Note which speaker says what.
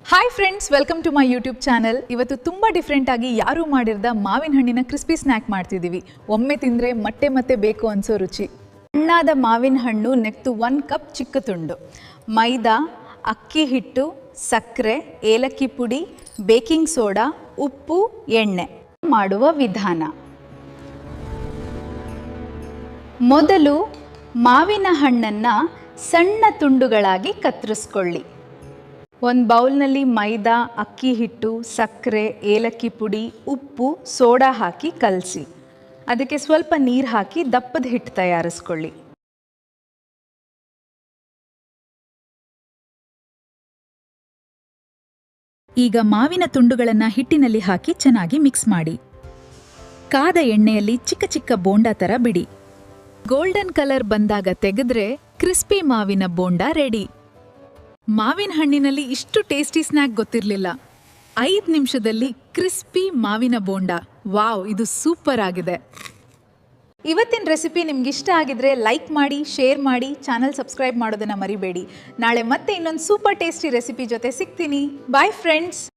Speaker 1: Hi friends, welcome to my YouTube channel. ಇವತ್ತು ತುಂಬ ಡಿಫ್ರೆಂಟಾಗಿ ಯಾರೂ ಮಾಡಿರದ ಮಾವಿನ ಹಣ್ಣಿನ ಕ್ರಿಸ್ಪಿ ಸ್ನ್ಯಾಕ್ ಮಾಡ್ತಿದ್ದೀವಿ. ಒಮ್ಮೆ ತಿಂದರೆ ಮತ್ತೆ ಮತ್ತೆ ಬೇಕು ಅನಿಸೋ ರುಚಿ. ಹಣ್ಣಾದ ಮಾವಿನ ಹಣ್ಣು ನೆಕ್ತು 1 ಕಪ್ ಚಿಕ್ಕ ತುಂಡು, ಮೈದಾ, ಅಕ್ಕಿ ಹಿಟ್ಟು, ಸಕ್ಕರೆ, ಏಲಕ್ಕಿ ಪುಡಿ, ಬೇಕಿಂಗ್ ಸೋಡಾ, ಉಪ್ಪು, ಎಣ್ಣೆ. ಮಾಡುವ ವಿಧಾನ: ಮೊದಲು ಮಾವಿನ ಹಣ್ಣನ್ನು ಸಣ್ಣ ತುಂಡುಗಳಾಗಿ ಕತ್ತರಿಸ್ಕೊಳ್ಳಿ. ಒಂದು ಬೌಲ್ನಲ್ಲಿ ಮೈದಾ, ಅಕ್ಕಿ ಹಿಟ್ಟು, ಸಕ್ಕರೆ, ಏಲಕ್ಕಿ ಪುಡಿ, ಉಪ್ಪು, ಸೋಡಾ ಹಾಕಿ ಕಲಸಿ. ಅದಕ್ಕೆ ಸ್ವಲ್ಪ ನೀರು ಹಾಕಿ ದಪ್ಪದ ಹಿಟ್ಟು ತಯಾರಿಸ್ಕೊಳ್ಳಿ. ಈಗ ಮಾವಿನ ತುಂಡುಗಳನ್ನು ಹಿಟ್ಟಿನಲ್ಲಿ ಹಾಕಿ ಚೆನ್ನಾಗಿ ಮಿಕ್ಸ್ ಮಾಡಿ. ಕಾದ ಎಣ್ಣೆಯಲ್ಲಿ ಚಿಕ್ಕ ಚಿಕ್ಕ ಬೋಂಡಾ ಥರ ಬಿಡಿ. ಗೋಲ್ಡನ್ ಕಲರ್ ಬಂದಾಗ ತೆಗೆದ್ರೆ ಕ್ರಿಸ್ಪಿ ಮಾವಿನ ಬೋಂಡಾ ರೆಡಿ. ಮಾವಿನ ಹಣ್ಣಿನಲ್ಲಿ ಇಷ್ಟು ಟೇಸ್ಟಿ ಸ್ನ್ಯಾಕ್ ಗೊತ್ತಿರಲಿಲ್ಲ. 5 ನಿಮಿಷದಲ್ಲಿ ಕ್ರಿಸ್ಪಿ ಮಾವಿನ ಬೋಂಡಾ. ವಾವ್, ಇದು ಸೂಪರ್ ಆಗಿದೆ. ಇವತ್ತಿನ ರೆಸಿಪಿ ನಿಮ್ಗೆ ಇಷ್ಟ ಆಗಿದ್ರೆ ಲೈಕ್ ಮಾಡಿ, ಶೇರ್ ಮಾಡಿ, ಚಾನಲ್ ಸಬ್ಸ್ಕ್ರೈಬ್ ಮಾಡೋದನ್ನು ಮರಿಬೇಡಿ. ನಾಳೆ ಮತ್ತೆ ಇನ್ನೊಂದು ಸೂಪರ್ ಟೇಸ್ಟಿ ರೆಸಿಪಿ ಜೊತೆ ಸಿಗ್ತೀನಿ. Bye friends.